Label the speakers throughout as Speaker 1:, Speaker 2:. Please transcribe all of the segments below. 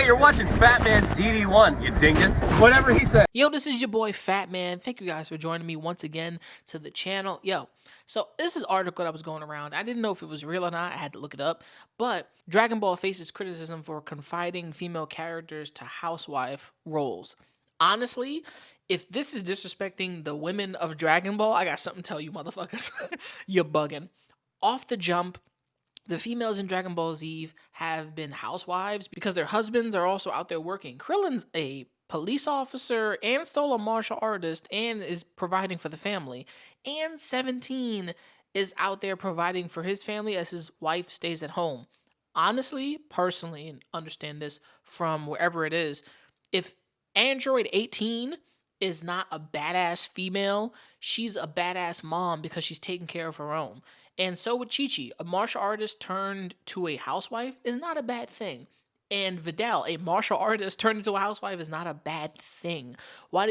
Speaker 1: you're watching Fat Man DD1, you dingus. Whatever he said.
Speaker 2: Yo, this is your boy Fat Man. Thank you guys for joining me once again to the channel. Yo, so this is an article that was going around. I didn't know if it was real or not. I had to look it up. But Dragon Ball faces criticism for confiding female characters to housewife roles. Honestly, if this is disrespecting the women of Dragon Ball, I got something to tell you, motherfuckers. You're bugging. Off the jump, the females in Dragon Ball Z have been housewives because their husbands are also out there working. Krillin's a police officer and still a martial artist and is providing for the family. And 17 is out there providing for his family as his wife stays at home. Honestly, personally, and understand this from wherever it is, if Android 18 is not a badass female, she's a badass mom because she's taking care of her own. And so with Chi-Chi, a martial artist turned to a housewife is not a bad thing. And Vidal, a martial artist turned into a housewife is not a bad thing. What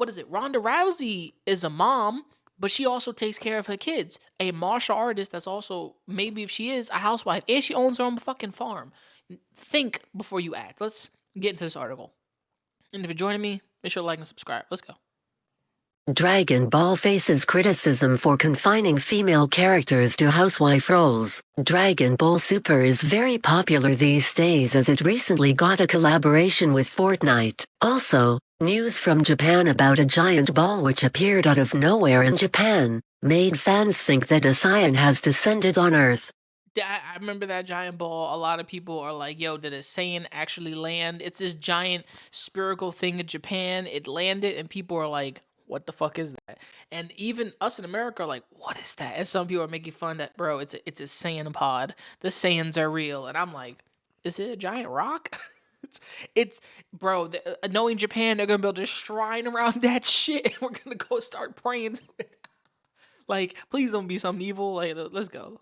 Speaker 2: is it? Ronda Rousey is a mom, but she also takes care of her kids. A martial artist that's also, maybe if she is, a housewife, and she owns her own fucking farm. Think before you act. Let's get into this article. And if you're joining me, make sure to like and subscribe. Let's go.
Speaker 3: Dragon Ball faces criticism for confining female characters to housewife roles. Dragon Ball Super is very popular these days as it recently got a collaboration with Fortnite. Also, news from Japan about a giant ball which appeared out of nowhere in Japan made fans think that a Saiyan has descended on Earth.
Speaker 2: I remember that giant ball. A lot of people are like, yo, did a Saiyan actually land? It's this giant spherical thing in Japan. It landed, and people are like, what the fuck is that? And even us in America are like, what is that? And some people are making fun that, bro, it's a Saiyan pod. The Saiyans are real. And I'm like, is it a giant rock? Bro, knowing Japan, they're going to build a shrine around that shit. And we're going to go start praying to it. Like, please don't be something evil. Like, let's go.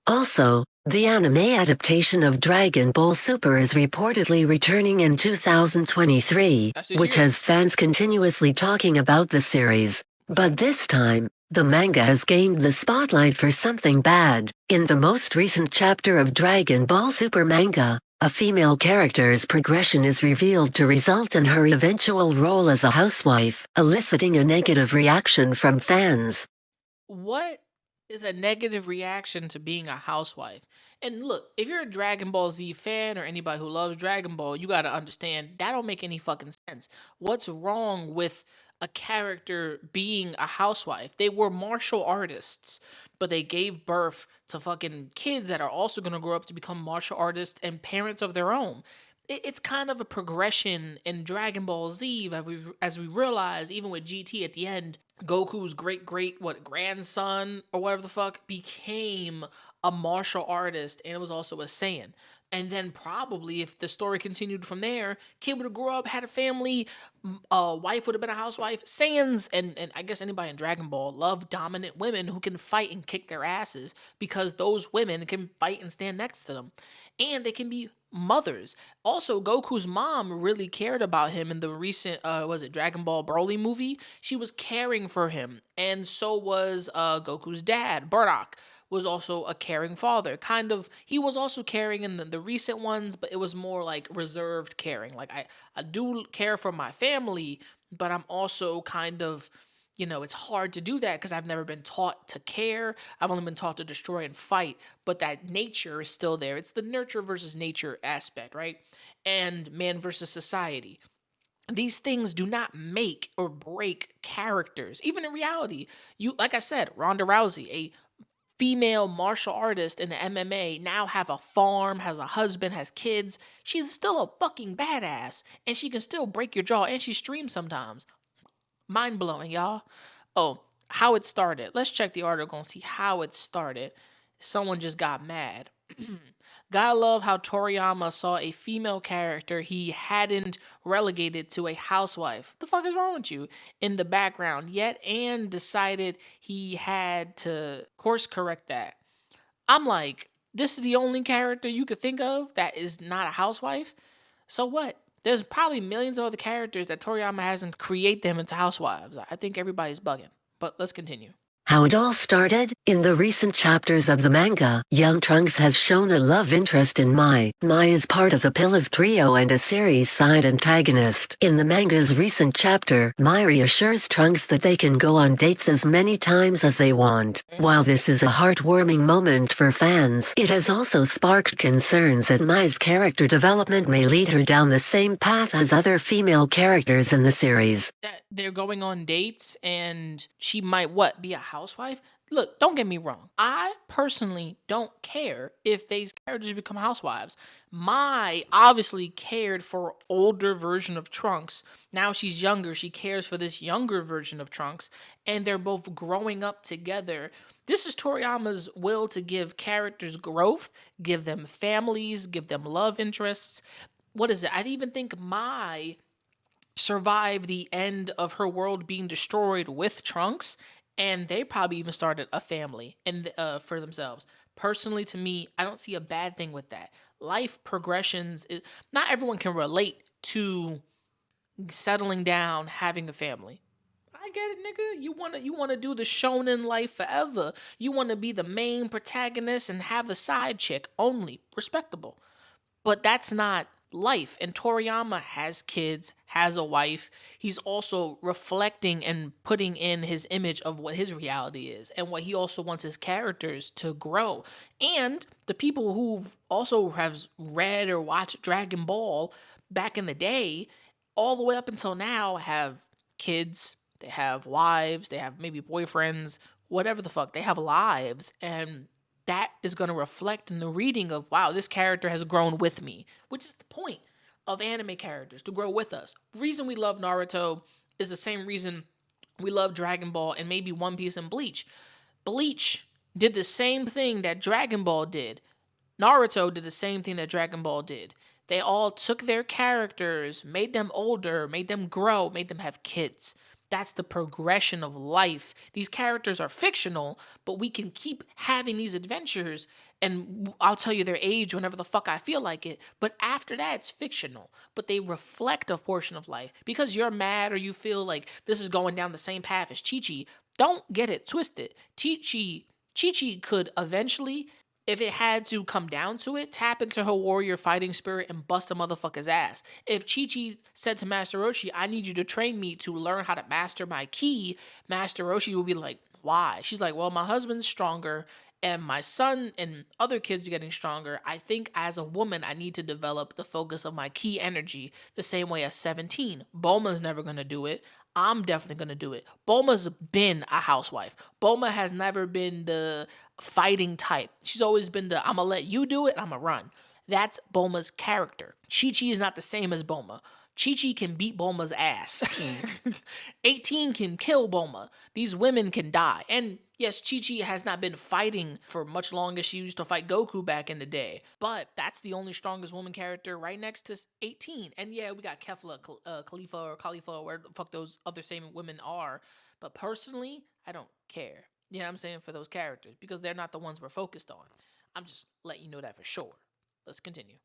Speaker 3: Also, the anime adaptation of Dragon Ball Super is reportedly returning in 2023, which has fans continuously talking about the series. But this time, the manga has gained the spotlight for something bad. In the most recent chapter of Dragon Ball Super manga, a female character's progression is revealed to result in her eventual role as a housewife, eliciting a negative reaction from fans.
Speaker 2: What is a negative reaction to being a housewife? And look, if you're a Dragon Ball Z fan or anybody who loves Dragon Ball, you got to understand that don't make any fucking sense. What's wrong with a character being a housewife? They were martial artists, but they gave birth to fucking kids that are also going to grow up to become martial artists and parents of their own. It's kind of a progression in Dragon Ball Z, as we realize, even with GT at the end, Goku's great grandson or whatever the fuck became a martial artist, and it was also a Saiyan. And then probably if the story continued from there, kid would have grew up, had a family, wife would have been a housewife. Saiyans and I guess anybody in Dragon Ball love dominant women who can fight and kick their asses because those women can fight and stand next to them. And they can be mothers. Also, Goku's mom really cared about him in the recent, was it Dragon Ball Broly movie? She was caring for him. And so was Goku's dad, Bardock, was also a caring father. Kind of, he was also caring in the recent ones, but it was more like reserved caring. Like, I do care for my family, but I'm also kind of, you know, it's hard to do that because I've never been taught to care. I've only been taught to destroy and fight, but that nature is still there. It's the nurture versus nature aspect, right? And man versus society. These things do not make or break characters. Even in reality, like I said, Ronda Rousey, a female martial artist in the MMA, now have a farm, has a husband, has kids. She's still a fucking badass, and she can still break your jaw, and she streams sometimes. Mind-blowing, y'all. Oh, how it started. Let's check the article and see how it started. Someone just got mad. Gotta love how Toriyama saw a female character he hadn't relegated to a housewife. The fuck is wrong with you? In the background yet, and decided he had to course correct that. I'm like, this is the only character you could think of that is not a housewife? So what? There's probably millions of other characters that Toriyama hasn't create them into housewives. I think everybody's bugging. But let's continue.
Speaker 3: How it all started? In the recent chapters of the manga, young Trunks has shown a love interest in Mai. Mai is part of the Pilaf trio and a series side antagonist. In the manga's recent chapter, Mai reassures Trunks that they can go on dates as many times as they want. While this is a heartwarming moment for fans, it has also sparked concerns that Mai's character development may lead her down the same path as other female characters in the series.
Speaker 2: That they're going on dates and she might be a housewife? Look, don't get me wrong. I personally don't care if these characters become housewives. Mai obviously cared for older version of Trunks. Now she's younger. She cares for this younger version of Trunks. And they're both growing up together. This is Toriyama's will to give characters growth, give them families, give them love interests. What is it? I even think Mai survived the end of her world being destroyed with Trunks, and they probably even started a family and for themselves. Personally, to me, I don't see a bad thing with that. Life progressions not everyone can relate to settling down, having a family. I get it, nigga. You wanna do the shonen life forever. You wanna be the main protagonist and have a side chick only. Respectable. But that's not life. And Toriyama has kids, has a wife. He's also reflecting and putting in his image of what his reality is and what he also wants his characters to grow. And the people who also have read or watched Dragon Ball back in the day, all the way up until now, have kids, they have wives, they have maybe boyfriends, whatever the fuck. They have lives, and that is going to reflect in the reading of, wow, this character has grown with me, which is the point of anime characters, to grow with us. The reason we love Naruto is the same reason we love Dragon Ball and maybe One Piece and Bleach. Bleach did the same thing that Dragon Ball did. Naruto did the same thing that Dragon Ball did. They all took their characters, made them older, made them grow, made them have kids. That's the progression of life. These characters are fictional, but we can keep having these adventures, and I'll tell you their age whenever the fuck I feel like it. But after that, it's fictional. But they reflect a portion of life. Because you're mad or you feel like this is going down the same path as Chi-Chi, don't get it twisted. Chi-Chi could eventually, if it had to come down to it, tap into her warrior fighting spirit and bust a motherfucker's ass. If Chi-Chi said to Master Roshi, I need you to train me to learn how to master my ki, Master Roshi would be like, why? She's like, well, my husband's stronger and my son and other kids are getting stronger. I think as a woman, I need to develop the focus of my ki energy the same way as 17. Bulma's never going to do it. I'm definitely going to do it. Bulma's been a housewife. Bulma has never been the fighting type. She's always been the, I'm going to let you do it, I'm going to run. That's Bulma's character. Chi-Chi is not the same as Bulma. Chi-Chi can beat Bulma's ass. 18 can kill Bulma. These women can die. And yes, Chi-Chi has not been fighting for much longer. She used to fight Goku back in the day. But that's the only strongest woman character right next to 18. And yeah, we got Kefla, Khalifa, or where the fuck those other same women are. But personally, I don't care. You know what I'm saying? For those characters. Because they're not the ones we're focused on. I'm just letting you know that for sure. Let's continue.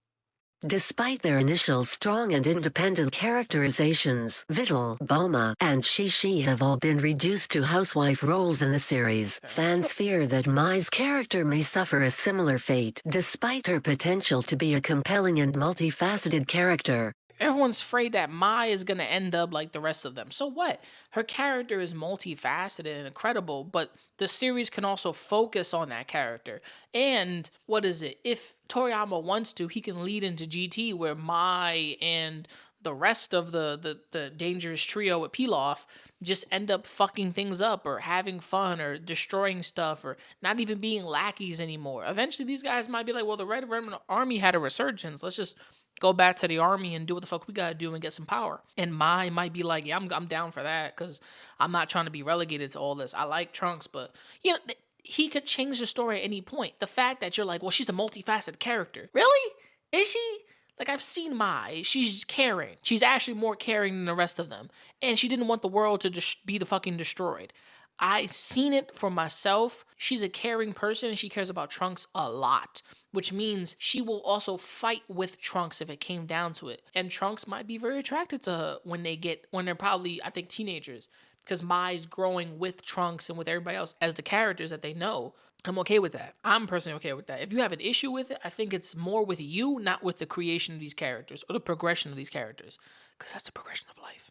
Speaker 3: Despite their initial strong and independent characterizations, Vittel, Bulma, and Shishi have all been reduced to housewife roles in the series. Fans fear that Mai's character may suffer a similar fate, despite her potential to be a compelling and multifaceted character.
Speaker 2: Everyone's afraid that Mai is going to end up like the rest of them. So what? Her character is multifaceted and incredible, but the series can also focus on that character. And what is it? If Toriyama wants to, he can lead into GT where Mai and the rest of the dangerous trio with Pilaf just end up fucking things up or having fun or destroying stuff or not even being lackeys anymore. Eventually these guys might be like, well, the Red Remnant Army had a resurgence. Let's just go back to the army and do what the fuck we gotta do and get some power. And Mai might be like, yeah, I'm down for that because I'm not trying to be relegated to all this. I like Trunks, but you know, he could change the story at any point. The fact that you're like, well, she's a multifaceted character. Really? Is she? Like, I've seen Mai. She's caring. She's actually more caring than the rest of them. And she didn't want the world to just be the fucking destroyed. I seen it for myself. She's a caring person and she cares about Trunks a lot. which means she will also fight with Trunks if it came down to it. And Trunks might be very attracted to her when they're probably, I think, teenagers. Because Mai's growing with Trunks and with everybody else as the characters that they know. I'm okay with that. I'm personally okay with that. If you have an issue with it, I think it's more with you, not with the creation of these characters or the progression of these characters. Because that's the progression of life.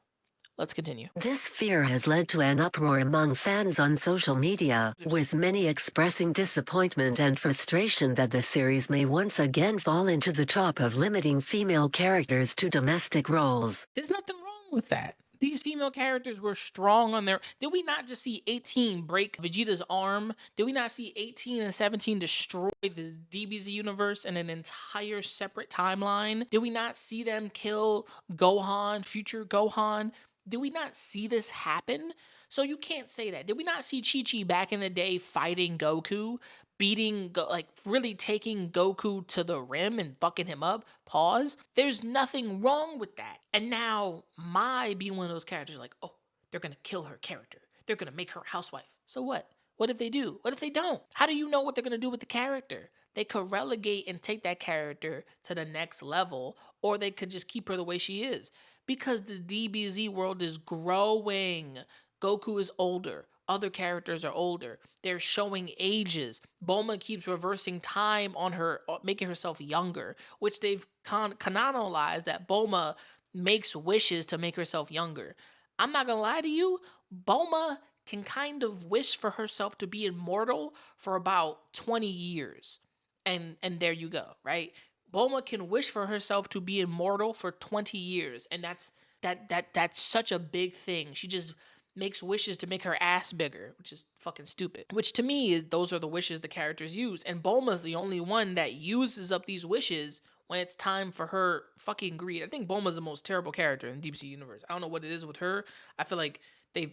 Speaker 2: Let's continue.
Speaker 3: This fear has led to an uproar among fans on social media, with many expressing disappointment and frustration that the series may once again fall into the trap of limiting female characters to domestic roles.
Speaker 2: There's nothing wrong with that. These female characters were strong on their... Did we not just see 18 break Vegeta's arm? Did we not see 18 and 17 destroy this DBZ universe in an entire separate timeline? Did we not see them kill Gohan, future Gohan? Did we not see this happen? So you can't say that. Did we not see Chi-Chi back in the day fighting Goku? Really taking Goku to the rim and fucking him up? Pause. There's nothing wrong with that. And now Mai being one of those characters like, oh, they're gonna kill her character. They're gonna make her a housewife. So what? What if they do? What if they don't? How do you know what they're gonna do with the character? They could relegate and take that character to the next level, or they could just keep her the way she is. Because the DBZ world is growing. Goku is older. Other characters are older. They're showing ages. Bulma keeps reversing time on her, making herself younger, which they've canonized that Bulma makes wishes to make herself younger. I'm not gonna lie to you, Bulma can kind of wish for herself to be immortal for about 20 years. And there you go, right? Bulma can wish for herself to be immortal for 20 years, and that's such a big thing. She just makes wishes to make her ass bigger, which is fucking stupid. Which to me, those are the wishes the characters use, and Bulma's the only one that uses up these wishes when it's time for her fucking greed. I think Bulma's the most terrible character in the Deep Sea universe. I don't know what it is with her. I feel like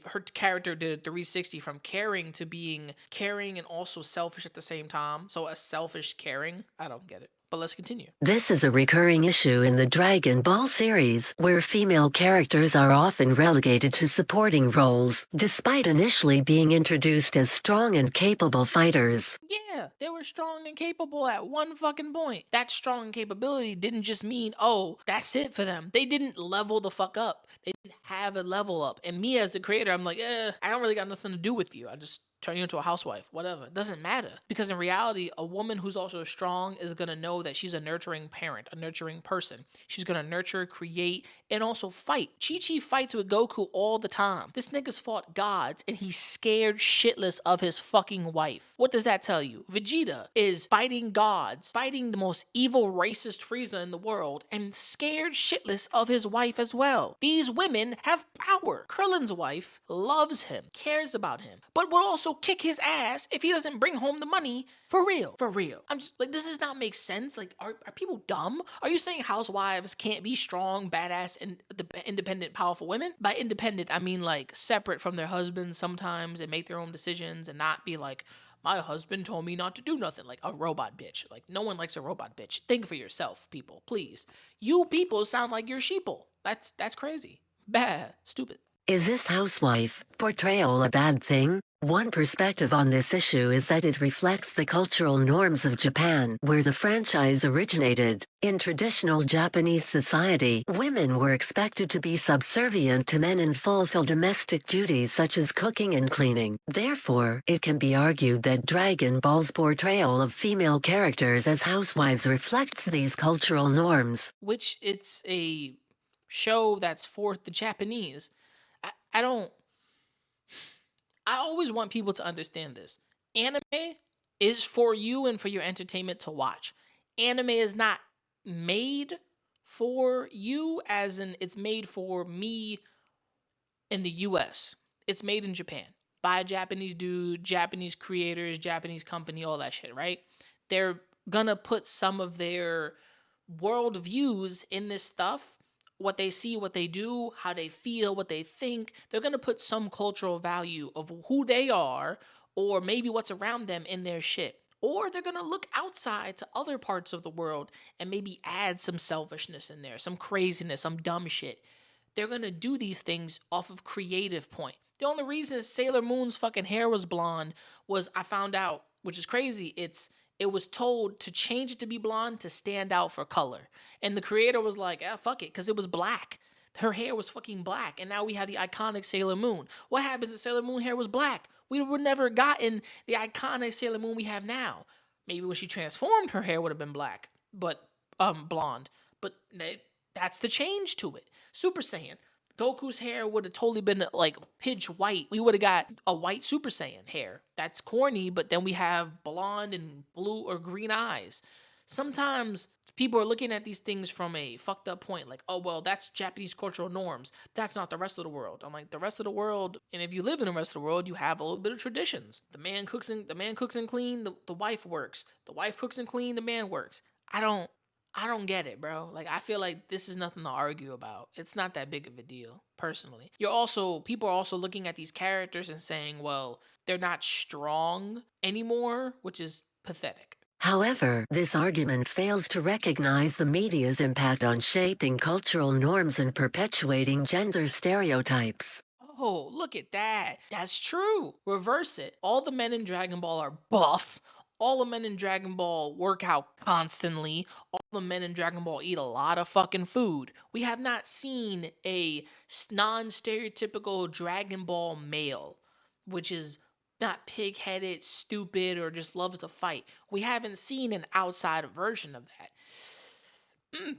Speaker 2: her character did a 360 from caring to being caring and also selfish at the same time. So a selfish caring. I don't get it. But let's continue.
Speaker 3: This is a recurring issue in the Dragon Ball series, where female characters are often relegated to supporting roles, despite initially being introduced as strong and capable fighters.
Speaker 2: Yeah, they were strong and capable at one fucking point. That strong capability didn't just mean, oh, that's it for them. They didn't level the fuck up. They didn't have a level up. And me as the creator, I'm like, I don't really got nothing to do with you. I just turn you into a housewife, whatever. It doesn't matter. Because in reality, a woman who's also strong is going to know that she's a nurturing parent, a nurturing person. She's going to nurture, create, and also fight. Chi-Chi fights with Goku all the time. This nigga's fought gods, and he's scared shitless of his fucking wife. What does that tell you? Vegeta is fighting gods, fighting the most evil racist Frieza in the world, and scared shitless of his wife as well. These women have power. Krillin's wife loves him, cares about him, but will also kick his ass if he doesn't bring home the money. For real. I'm just like, this does not make sense. Like, are people dumb? Are you saying housewives can't be strong, badass, and independent, powerful women? By independent, I mean like separate from their husbands sometimes and make their own decisions and not be like, my husband told me not to do nothing, like a robot bitch. Like, no one likes a robot bitch. Think for yourself, people, please. You people sound like you're sheeple. That's crazy. Bad. Stupid.
Speaker 3: Is this housewife portrayal a bad thing? One perspective on this issue is that it reflects the cultural norms of Japan, where the franchise originated. In traditional Japanese society, women were expected to be subservient to men and fulfill domestic duties such as cooking and cleaning. Therefore, it can be argued that Dragon Ball's portrayal of female characters as housewives reflects these cultural norms.
Speaker 2: Which it's a show that's for the Japanese. I always want people to understand this. Anime is for you and for your entertainment to watch. Anime is not made for you, as in it's made for me in the US. It's made in Japan by a Japanese dude, Japanese creators, Japanese company, all that shit, right? They're gonna put some of their world views in this stuff. What they see, what they do, how they feel, what they think. They're going to put some cultural value of who they are or maybe what's around them in their shit. Or they're going to look outside to other parts of the world and maybe add some selfishness in there, some craziness, some dumb shit. They're going to do these things off of creative point. The only reason Sailor Moon's fucking hair was blonde was, I found out, which is crazy, it's it was told to change it to be blonde to stand out for color. And the creator was like, fuck it, because it was black. Her hair was fucking black. And now we have the iconic Sailor Moon. What happens if Sailor Moon hair was black? We would never gotten the iconic Sailor Moon we have now. Maybe when she transformed, her hair would have been black, but blonde. But that's the change to it. Super Saiyan. Goku's hair would have totally been like pitch white. We would have got a white Super Saiyan hair. That's corny, but then we have blonde and blue or green eyes. Sometimes people are looking at these things from a fucked up point, like, oh, well, that's Japanese cultural norms. That's not the rest of the world. I'm like, the rest of the world, and if you live in the rest of the world, you have a little bit of traditions. The man cooks and clean, the wife works. The wife cooks and clean, the man works. I don't get it, bro. Like, I feel like this is nothing to argue about. It's not that big of a deal, personally. People are also looking at these characters and saying, well, they're not strong anymore, which is pathetic.
Speaker 3: However, this argument fails to recognize the media's impact on shaping cultural norms and perpetuating gender stereotypes.
Speaker 2: Oh, look at that. That's true. Reverse it. All the men in Dragon Ball are buff. All the men in Dragon Ball work out constantly. All the men in Dragon Ball eat a lot of fucking food. We have not seen a non-stereotypical Dragon Ball male, which is not pig-headed, stupid, or just loves to fight. We haven't seen an outside version of that.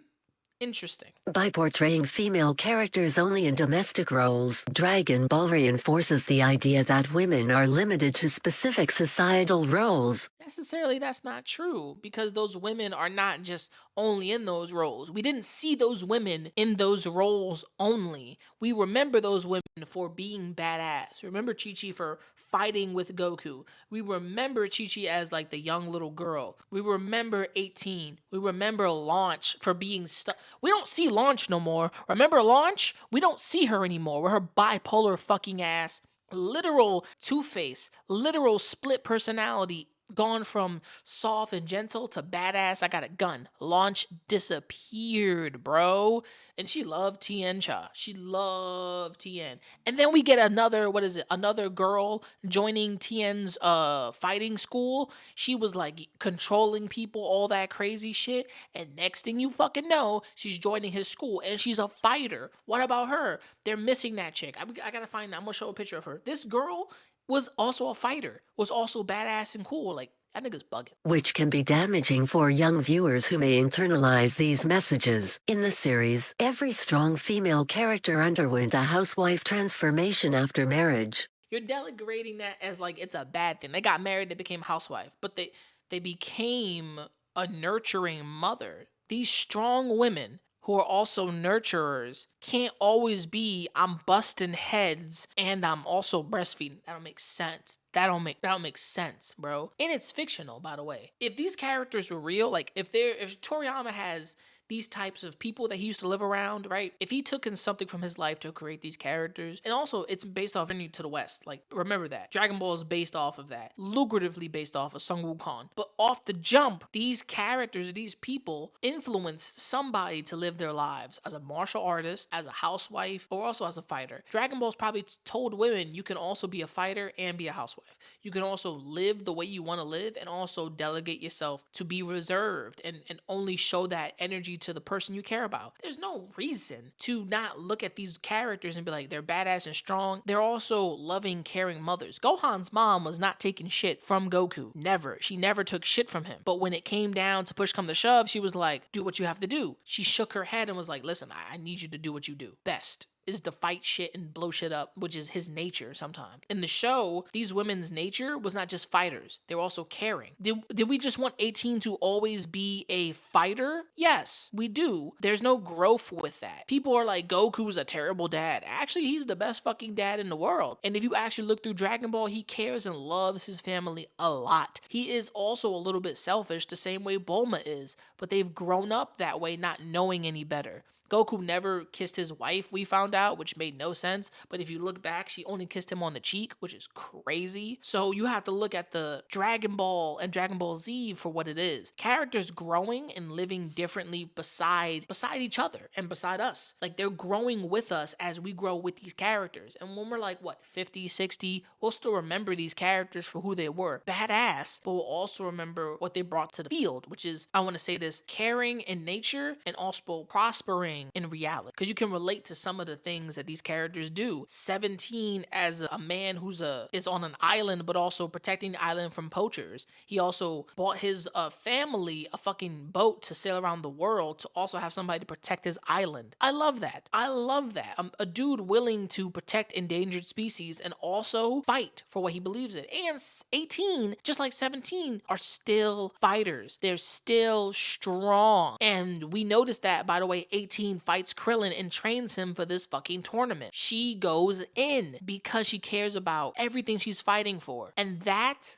Speaker 2: Interesting.
Speaker 3: By portraying female characters only in domestic roles, Dragon Ball reinforces the idea that women are limited to specific societal roles.
Speaker 2: Necessarily, that's not true, because those women are not just only in those roles. We didn't see those women in those roles only. We remember those women for being badass. Remember Chi-Chi for fighting with Goku. We remember Chi-Chi as like the young little girl. We remember 18. We remember Launch for being stuck. We don't see Launch no more. Remember Launch? We don't see her anymore with her bipolar fucking ass. Literal two-face. Literal split personality. Gone from soft and gentle to badass. I got a gun. Launch disappeared, bro. And she loved Tien Cha. She loved Tien. And then we get another girl joining Tien's fighting school. She was like controlling people, all that crazy shit. And next thing you fucking know, she's joining his school and she's a fighter. What about her? They're missing that chick. I gotta find that. I'm gonna show a picture of her. This girl was also a fighter, was also badass and cool. Like, that nigga's bugging.
Speaker 3: Which can be damaging for young viewers who may internalize these messages. In the series, every strong female character underwent a housewife transformation after marriage.
Speaker 2: You're denigrating that as like it's a bad thing. They got married, they became housewife, but they became a nurturing mother. These strong women who are also nurturers can't always be I'm busting heads and I'm also breastfeeding. That don't make sense. That don't make sense, bro. And it's fictional, by the way. If these characters were real, like if Toriyama has these types of people that he used to live around, right? If he took in something from his life to create these characters, and also it's based off Journey to the West. Like, remember that. Dragon Ball is based off of that. Lucratively based off of Sun Wukong. But off the jump, these characters, these people influence somebody to live their lives as a martial artist, as a housewife, or also as a fighter. Dragon Ball's probably told women you can also be a fighter and be a housewife. You can also live the way you want to live and also delegate yourself to be reserved and only show that energy to the person you care about. There's no reason to not look at these characters and be like, they're badass and strong. They're also loving, caring mothers. Gohan's mom was not taking shit from Goku. Never. She never took shit from him. But when it came down to push come to shove, she was like, do what you have to do. She shook her head and was like, listen, I need you to do what you do best. Is to fight shit and blow shit up, which is his nature sometimes. In the show, these women's nature was not just fighters. They were also caring. Did we just want 18 to always be a fighter? Yes, we do. There's no growth with that. People are like, Goku's a terrible dad. Actually, he's the best fucking dad in the world. And if you actually look through Dragon Ball, he cares and loves his family a lot. He is also a little bit selfish, the same way Bulma is. But they've grown up that way, not knowing any better. Goku never kissed his wife, we found out, which made no sense. But if you look back, she only kissed him on the cheek, which is crazy. So you have to look at the Dragon Ball and Dragon Ball Z for what it is. Characters growing and living differently beside each other and beside us. Like, they're growing with us as we grow with these characters. And when we're like, what, 50, 60, we'll still remember these characters for who they were. Badass, but we'll also remember what they brought to the field, which is, I want to say this, caring in nature and also prospering in reality. Because you can relate to some of the things that these characters do. 17 as a man who's is on an island, but also protecting the island from poachers. He also bought his family a fucking boat to sail around the world to also have somebody to protect his island. I love that. I love that. A dude willing to protect endangered species and also fight for what he believes in. And 18, just like 17, are still fighters. They're still strong. And we noticed that, by the way, 18 fights Krillin and trains him for this fucking tournament. She goes in because she cares about everything she's fighting for. And that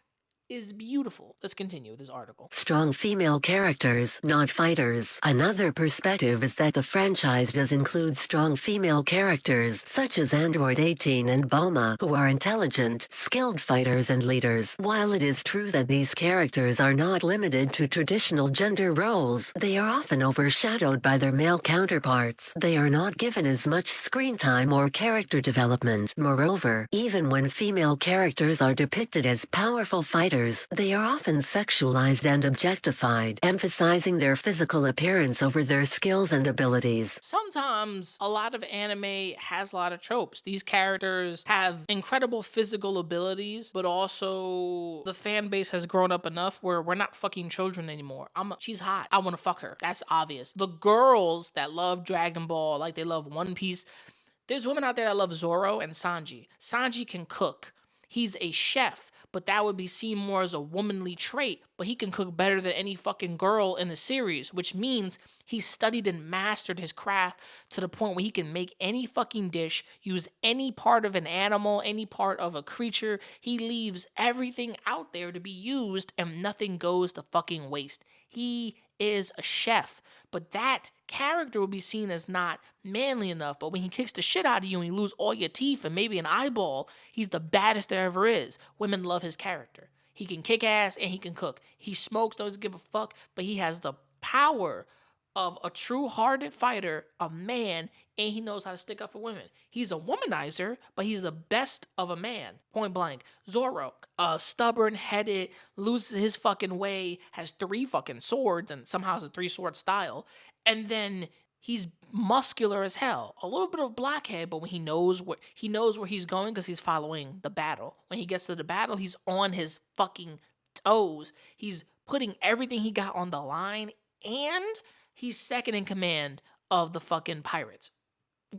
Speaker 2: is beautiful. Let's continue with this article.
Speaker 3: Strong female characters, not fighters. Another perspective is that the franchise does include strong female characters, such as Android 18 and Bulma, who are intelligent, skilled fighters and leaders. While it is true that these characters are not limited to traditional gender roles, they are often overshadowed by their male counterparts. They are not given as much screen time or character development. Moreover, even when female characters are depicted as powerful fighters, they are often sexualized and objectified, emphasizing their physical appearance over their skills and abilities.
Speaker 2: Sometimes a lot of anime has a lot of tropes. These characters have incredible physical abilities, but also the fan base has grown up enough where we're not fucking children anymore. She's hot. I want to fuck her. That's obvious. The girls that love Dragon Ball, like they love One Piece, there's women out there that love Zoro and Sanji. Sanji can cook. He's a chef, but that would be seen more as a womanly trait, but he can cook better than any fucking girl in the series, which means he studied and mastered his craft to the point where he can make any fucking dish, use any part of an animal, any part of a creature. He leaves everything out there to be used and nothing goes to fucking waste. He is a chef, but that character will be seen as not manly enough. But when he kicks the shit out of you and you lose all your teeth and maybe an eyeball, he's the baddest there ever is. Women love his character. He can kick ass and he can cook. He smokes, doesn't give a fuck, but he has the power of a true-hearted fighter, a man, and he knows how to stick up for women. He's a womanizer, but he's the best of a man. Point blank. Zoro, stubborn-headed, loses his fucking way, has 3 fucking swords, and somehow has a 3-sword style. And then he's muscular as hell. A little bit of blackhead, but when he knows where he's going because he's following the battle. When he gets to the battle, he's on his fucking toes. He's putting everything he got on the line, and he's second in command of the fucking pirates.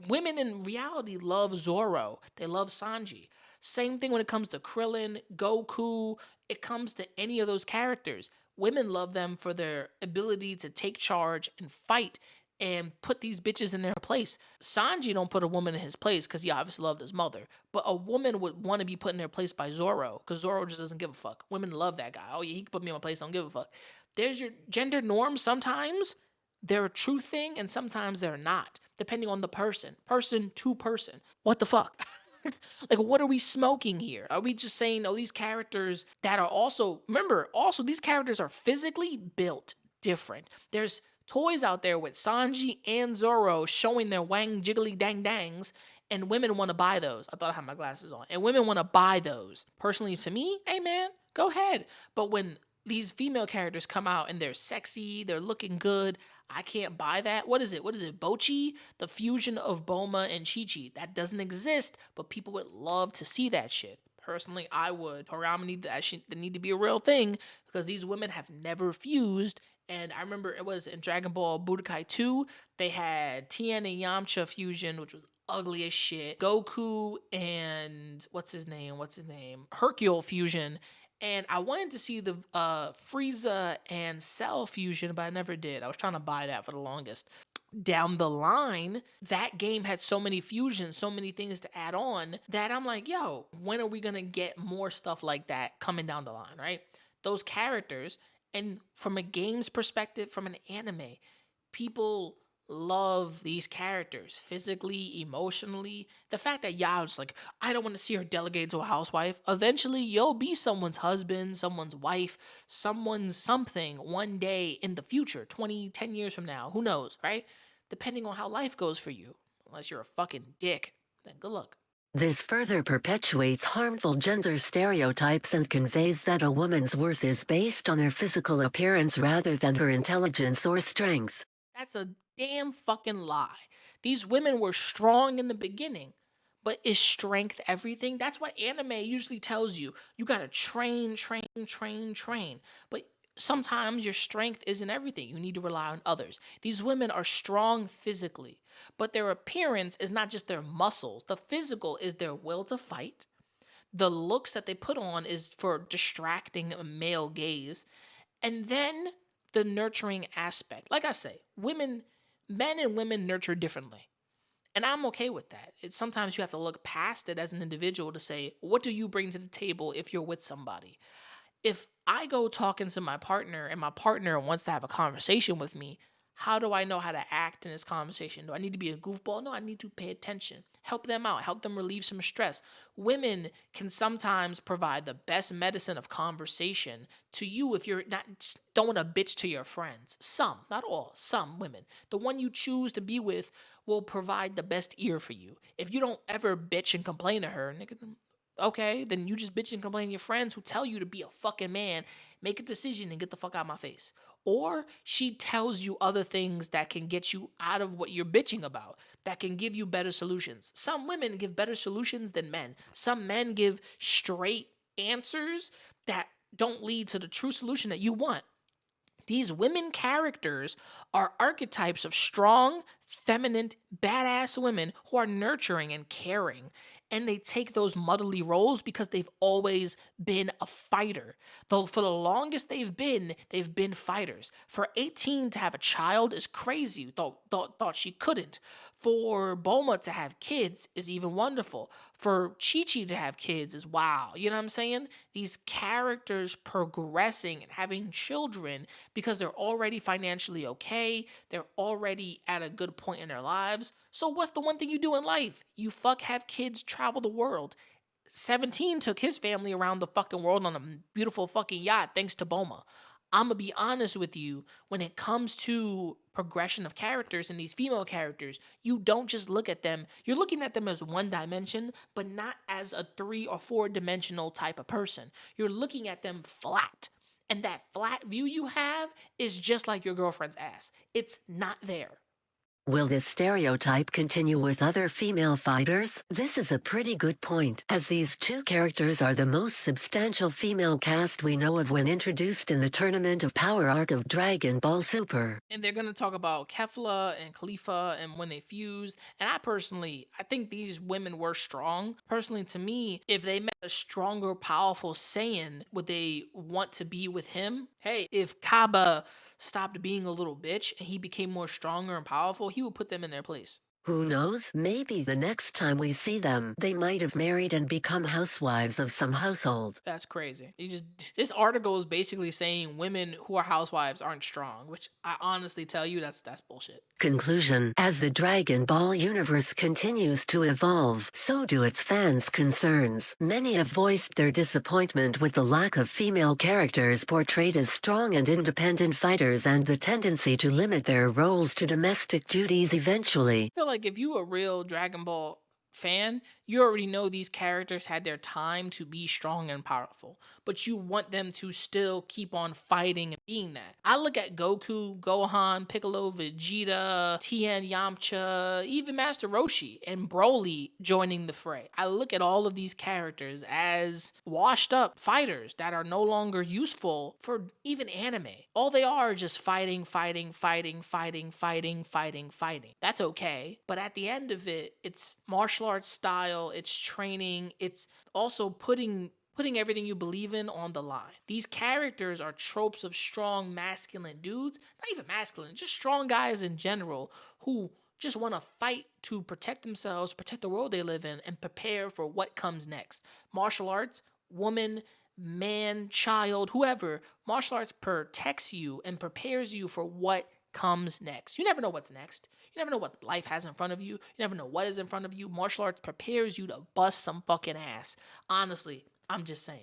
Speaker 2: Women in reality love Zoro. They love Sanji. Same thing when it comes to Krillin, Goku. It comes to any of those characters. Women love them for their ability to take charge and fight and put these bitches in their place. Sanji don't put a woman in his place because he obviously loved his mother. But a woman would want to be put in their place by Zoro because Zoro just doesn't give a fuck. Women love that guy. Oh yeah, he can put me in my place. I don't give a fuck. There's your gender norms. Sometimes they're a true thing and sometimes they're not, depending on the person to person. What the fuck? Like, what are we smoking here? Are we just saying, oh, these characters that are also, remember, also these characters are physically built different. There's toys out there with Sanji and Zoro showing their wang jiggly dang dangs, and women want to buy those. I thought I had my glasses on. And women want to buy those. Personally, to me, hey man, go ahead. But when these female characters come out and they're sexy, they're looking good, I can't buy that. What is it? Bochi? The fusion of Bulma and Chi-Chi. That doesn't exist, but people would love to see that shit. Personally, I would. Harmony, that need to be a real thing because these women have never fused. And I remember it was in Dragon Ball Budokai 2, they had Tien and Yamcha fusion, which was ugly as shit. Goku and what's his name? Hercule fusion. And I wanted to see the Frieza and Cell fusion, but I never did. I was trying to buy that for the longest. Down the line, that game had so many fusions, so many things to add on, that I'm like, yo, when are we going to get more stuff like that coming down the line, right? Those characters, and from a game's perspective, from an anime, people love these characters physically, emotionally. The fact that y'all just like, I don't want to see her delegated to a housewife. Eventually, you'll be someone's husband, someone's wife, someone's something one day in the future, 20, 10 years from now. Who knows, right? Depending on how life goes for you. Unless you're a fucking dick, then good luck.
Speaker 3: This further perpetuates harmful gender stereotypes and conveys that a woman's worth is based on her physical appearance rather than her intelligence or strength.
Speaker 2: That's a damn fucking lie. These women were strong in the beginning, but is strength everything? That's what anime usually tells you. You gotta train, train, train, train. But sometimes your strength isn't everything. You need to rely on others. These women are strong physically, but their appearance is not just their muscles. The physical is their will to fight. The looks that they put on is for distracting a male gaze. And then the nurturing aspect. Like I say, men and women nurture differently. And I'm okay with that. It's sometimes you have to look past it as an individual to say, what do you bring to the table if you're with somebody? If I go talking to my partner and my partner wants to have a conversation with me, how do I know how to act in this conversation? Do I need to be a goofball? No, I need to pay attention. Help them out. Help them relieve some stress. Women can sometimes provide the best medicine of conversation to you if you're not throwing a bitch to your friends. Some, not all, some women. The one you choose to be with will provide the best ear for you. If you don't ever bitch and complain to her, nigga, okay, then you just bitch and complain to your friends who tell you to be a fucking man, make a decision and get the fuck out of my face. Or she tells you other things that can get you out of what you're bitching about, that can give you better solutions. Some women give better solutions than men. Some men give straight answers that don't lead to the true solution that you want. These women characters are archetypes of strong, feminine, badass women who are nurturing and caring. And they take those motherly roles because they've always been a fighter. Though for the longest they've been fighters. For 18 to have a child is crazy. Thought she couldn't. For Bulma to have kids is even wonderful. For Chi-Chi to have kids is wow. You know what I'm saying? These characters progressing and having children because they're already financially okay. They're already at a good point in their lives. So what's the one thing you do in life? You have kids, travel the world. 17 took his family around the fucking world on a beautiful fucking yacht thanks to Bulma. I'm gonna be honest with you, when it comes to progression of characters and these female characters, you don't just look at them, you're looking at them as one dimension, but not as a 3 or 4 dimensional type of person. You're looking at them flat. And that flat view you have is just like your girlfriend's ass. It's not there.
Speaker 3: Will this stereotype continue with other female fighters? This is a pretty good point, as these two characters are the most substantial female cast we know of when introduced in the Tournament of Power arc of Dragon Ball Super.
Speaker 2: And they're going to talk about Kefla and Khalifa and when they fused. And I think these women were strong. Personally, to me, if they met a stronger, powerful Saiyan, would they want to be with him? Hey, if Kaba stopped being a little bitch and he became more stronger and powerful, he would put them in their place.
Speaker 3: Who knows? Maybe the next time we see them, they might have married and become housewives of some household.
Speaker 2: That's crazy. This article is basically saying women who are housewives aren't strong, which I honestly tell you that's bullshit.
Speaker 3: Conclusion: as the Dragon Ball universe continues to evolve, so do its fans' concerns. Many have voiced their disappointment with the lack of female characters portrayed as strong and independent fighters and the tendency to limit their roles to domestic duties eventually.
Speaker 2: I feel like if you a real Dragon Ball fan, you already know these characters had their time to be strong and powerful, but you want them to still keep on fighting and being that. I look at Goku, Gohan, Piccolo, Vegeta, Tien, Yamcha, even Master Roshi and Broly joining the fray. I look at all of these characters as washed up fighters that are no longer useful for even anime. All they are just fighting. That's okay, but at the end of it, it's martial arts style, it's training, it's also putting everything you believe in on the line. These characters are tropes of strong masculine dudes, not even masculine, just strong guys in general who just want to fight to protect themselves, protect the world they live in, and prepare for what comes next. Martial arts, woman, man, child, whoever, martial arts protects you and prepares you for what comes next. You never know what's next. You never know what life has in front of you. You never know what is in front of you. Martial arts prepares you to bust some fucking ass. Honestly, I'm just saying.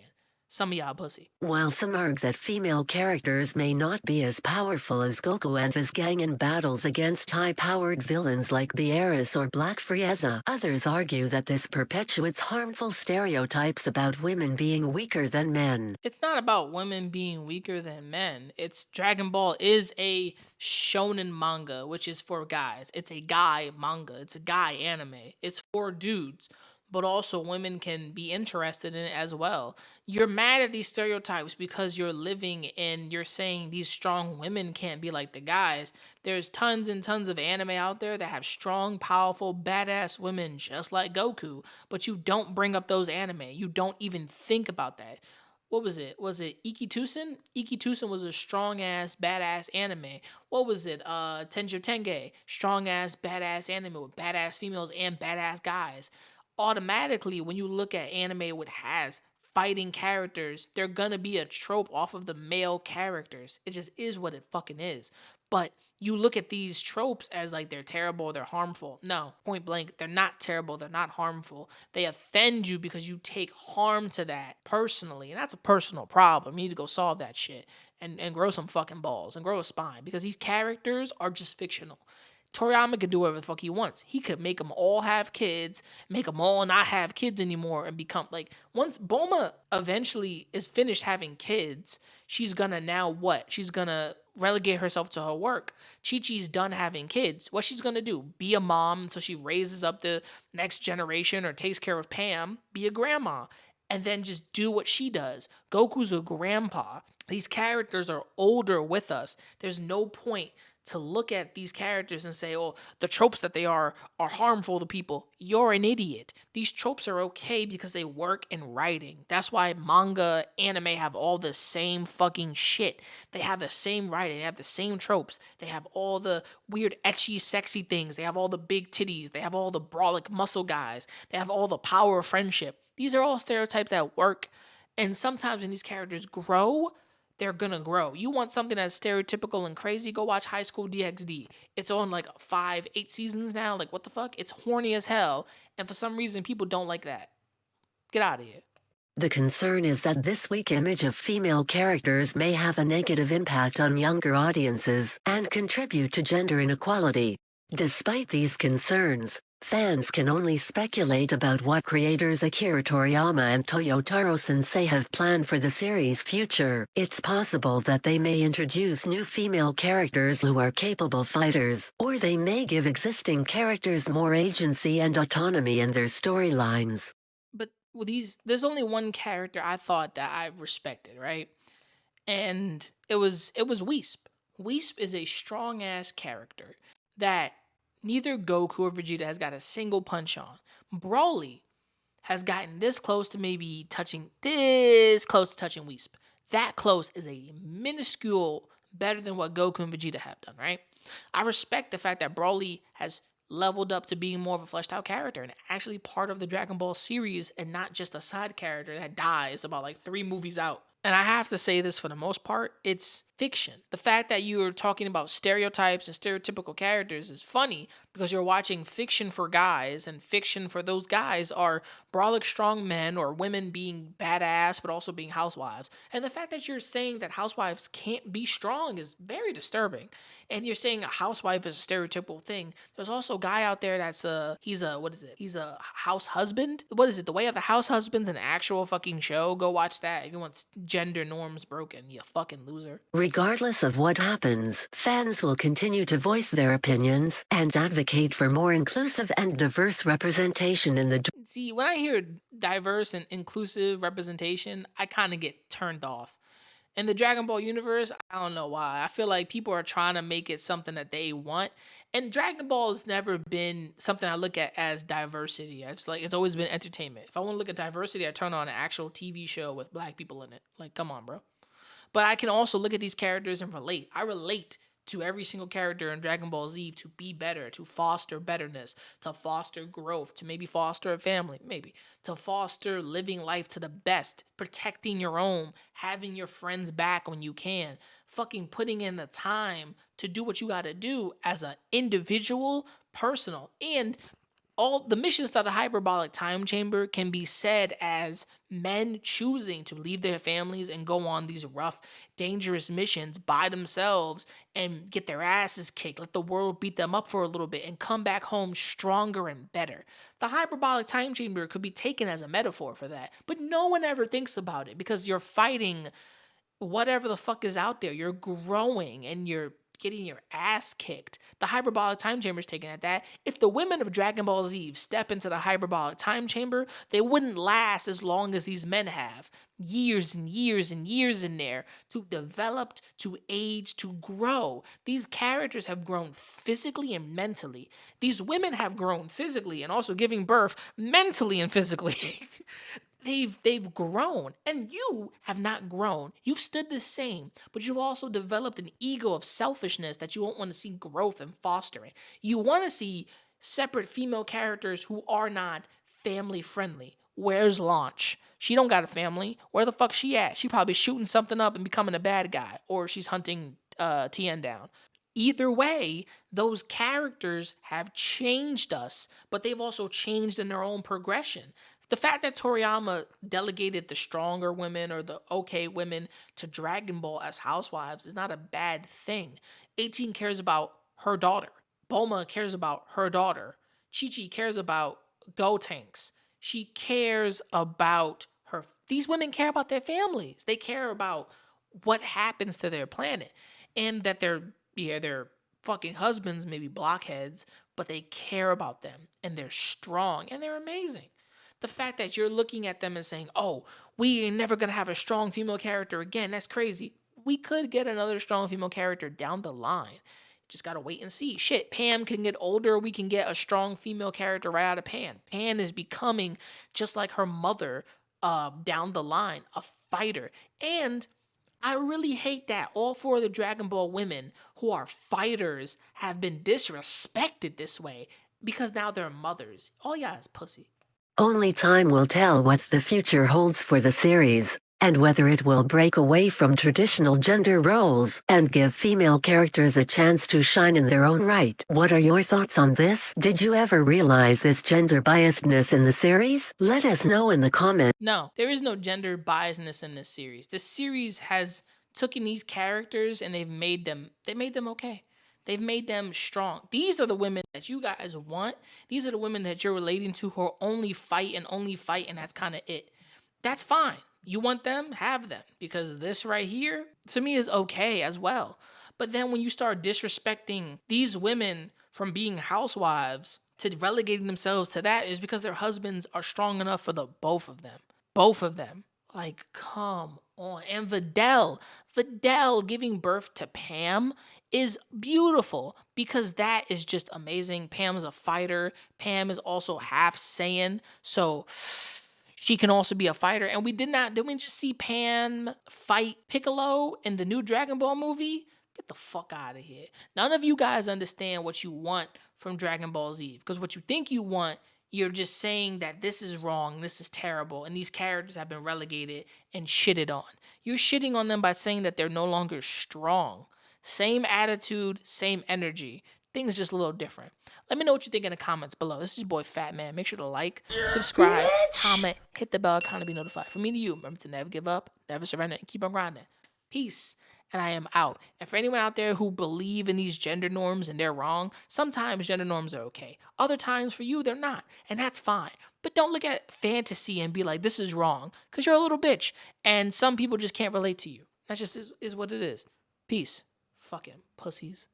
Speaker 2: Some of y'all pussy.
Speaker 3: While some argue that female characters may not be as powerful as Goku and his gang in battles against high-powered villains like Beerus or Black Frieza, others argue that this perpetuates harmful stereotypes about women being weaker than men.
Speaker 2: It's not about women being weaker than men. It's Dragon Ball is a shonen manga, which is for guys. It's a guy manga. It's a guy anime. It's for dudes. But also women can be interested in it as well. You're mad at these stereotypes because you're living and you're saying these strong women can't be like the guys. There's tons and tons of anime out there that have strong, powerful, badass women just like Goku, but you don't bring up those anime. You don't even think about that. What was it? Was it Ikitusen? Ikitusen was a strong ass badass anime. What was it? Tenjo Tenge, strong ass badass anime with badass females and badass guys. Automatically, when you look at anime which has fighting characters, they're gonna be a trope off of the male characters. It just is what it fucking is. But you look at these tropes as like they're terrible, they're harmful. No, point blank, they're not terrible, they're not harmful. They offend you because you take harm to that personally, and that's a personal problem. You need to go solve that shit and grow some fucking balls and grow a spine because these characters are just fictional. Toriyama could do whatever the fuck he wants. He could make them all have kids, make them all not have kids anymore, and become like, once Bulma eventually is finished having kids, she's gonna now what? She's gonna relegate herself to her work. Chi-Chi's done having kids. What she's gonna do? Be a mom until she raises up the next generation or takes care of Pam, be a grandma, and then just do what she does. Goku's a grandpa. These characters are older with us. There's no point to look at these characters and say, oh, the tropes that they are harmful to people. You're an idiot. These tropes are okay because they work in writing. That's why manga, anime have all the same fucking shit. They have the same writing. They have the same tropes. They have all the weird, ecchi, sexy things. They have all the big titties. They have all the brolic muscle guys. They have all the power of friendship. These are all stereotypes that work. And sometimes when these characters grow, they're gonna grow. You want something that's stereotypical and crazy, go watch High School DxD. It's on like 5-8 seasons now. Like, what the fuck? It's horny as hell. And for some reason, people don't like that. Get out of here.
Speaker 3: The concern is that this weak image of female characters may have a negative impact on younger audiences and contribute to gender inequality. Despite these concerns, fans can only speculate about what creators Akira Toriyama and Toyotaro Sensei have planned for the series' future. It's possible that they may introduce new female characters who are capable fighters, or they may give existing characters more agency and autonomy in their storylines.
Speaker 2: But with there's only one character I thought that I respected, right? And it was Whis. Whis is a strong ass character that neither Goku or Vegeta has got a single punch on. Broly has gotten this close to touching Whis. That close is a minuscule better than what Goku and Vegeta have done, right? I respect the fact that Broly has leveled up to being more of a fleshed out character and actually part of the Dragon Ball series and not just a side character that dies about like 3 movies out. And I have to say this, for the most part, it's fiction. The fact that you are talking about stereotypes and stereotypical characters is funny because you're watching fiction for guys, and fiction for those guys are brolic strong men or women being badass but also being housewives. And the fact that you're saying that housewives can't be strong is very disturbing. And you're saying a housewife is a stereotypical thing. There's also a guy out there that's he's a house husband. What is it? The Way of the House Husband's an actual fucking show. Go watch that if you want gender norms broken, you fucking loser.
Speaker 3: Regardless of what happens, fans will continue to voice their opinions and advocate for more inclusive and diverse representation in the...
Speaker 2: See, when I hear diverse and inclusive representation, I kind of get turned off. In the Dragon Ball universe, I don't know why. I feel like people are trying to make it something that they want. And Dragon Ball has never been something I look at as diversity. It's always been entertainment. If I want to look at diversity, I turn on an actual TV show with black people in it. Like, come on, bro. But I can also look at these characters and relate. I relate to every single character in Dragon Ball Z to be better, to foster betterness, to foster growth, to maybe foster a family, maybe, to foster living life to the best, protecting your own, having your friends back when you can, fucking putting in the time to do what you gotta do as an individual, personal, and all the missions to the hyperbolic time chamber can be said as men choosing to leave their families and go on these rough, dangerous missions by themselves and get their asses kicked, let the world beat them up for a little bit and come back home stronger and better. The hyperbolic time chamber could be taken as a metaphor for that, but no one ever thinks about it because you're fighting whatever the fuck is out there. You're growing and you're getting your ass kicked. The hyperbolic time chamber is taken at that. If the women of Dragon Ball Z step into the hyperbolic time chamber, they wouldn't last as long as these men have. Years and years and years in there to develop, to age, to grow. These characters have grown physically and mentally. These women have grown physically and also giving birth mentally and physically. They've grown, and you have not grown. You've stood the same, but you've also developed an ego of selfishness that you don't want to see growth and fostering. You want to see separate female characters who are not family friendly. Where's Launch? She don't got a family. Where the fuck she at? She probably shooting something up and becoming a bad guy, or she's hunting Tien down. Either way, those characters have changed us, but they've also changed in their own progression. The fact that Toriyama delegated the stronger women or the okay women to Dragon Ball as housewives is not a bad thing. 18 cares about her daughter. Bulma cares about her daughter. Chi-Chi cares about Gotenks. She cares about her. These women care about their families. They care about what happens to their planet. And that their fucking husbands may be blockheads, but they care about them. And they're strong. And they're amazing. The fact that you're looking at them and saying, oh, we ain't never going to have a strong female character again, that's crazy. We could get another strong female character down the line. Just got to wait and see. Shit, Pam can get older. We can get a strong female character right out of Pam. Pam is becoming just like her mother down the line, a fighter. And I really hate that all four of the Dragon Ball women who are fighters have been disrespected this way because now they're mothers. All y'all is pussy.
Speaker 3: Only time will tell what the future holds for the series, and whether it will break away from traditional gender roles and give female characters a chance to shine in their own right. What are your thoughts on this? Did you ever realize this gender biasedness in the series? Let us know in the comments.
Speaker 2: No, there is no gender biasness in this series. This series has taken these characters and they've made them okay. They've made them strong. These are the women that you guys want. These are the women that you're relating to who only fight, and that's kind of it. That's fine. You want them? Have them. Because this right here, to me, is okay as well. But then when you start disrespecting these women from being housewives to relegating themselves to that is because their husbands are strong enough for the both of them. Both of them. Like, come on. And Videl giving birth to Pam is beautiful because that is just amazing. Pam is a fighter. Pam is also half Saiyan, so she can also be a fighter. And didn't we just see Pam fight Piccolo in the new Dragon Ball movie? Get the fuck out of here. None of you guys understand what you want from Dragon Ball Z, because what you think you want, you're just saying that this is wrong, this is terrible, and these characters have been relegated and shitted on. You're shitting on them by saying that they're no longer strong. Same attitude, same energy. Things just a little different. Let me know what you think in the comments below. This is your boy Fat Man. Make sure to like, subscribe, comment, hit the bell icon to be notified. From me to you, remember to never give up, never surrender, and keep on grinding. Peace. And I am out. And for anyone out there who believe in these gender norms and they're wrong, sometimes gender norms are okay. Other times for you, they're not. And that's fine. But don't look at fantasy and be like, this is wrong. Because you're a little bitch. And some people just can't relate to you. That just is what it is. Peace. Fucking pussies.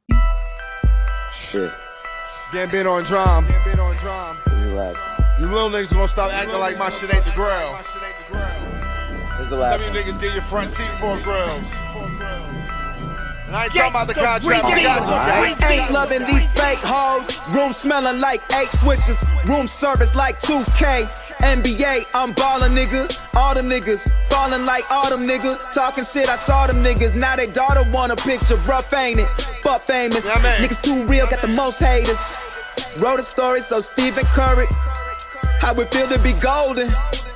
Speaker 4: Shit.
Speaker 5: Gambino on drum.
Speaker 4: You
Speaker 5: little niggas gonna stop acting like my shit ain't the grill.
Speaker 4: Here's the last
Speaker 5: Some of you niggas get your front teeth for grills. And I ain't talking about the contract. I
Speaker 6: ain't loving these fake hoes. Room smelling like 8 switches. Room service like 2K. NBA, I'm ballin', nigga. All them niggas fallin' like autumn, nigga. Talking shit, I saw them niggas. Now they daughter want a picture. Rough, ain't it? Fuck famous.
Speaker 5: Yeah,
Speaker 6: niggas too real, got the most haters. Wrote a story so Stephen Curry. How it feel to be golden.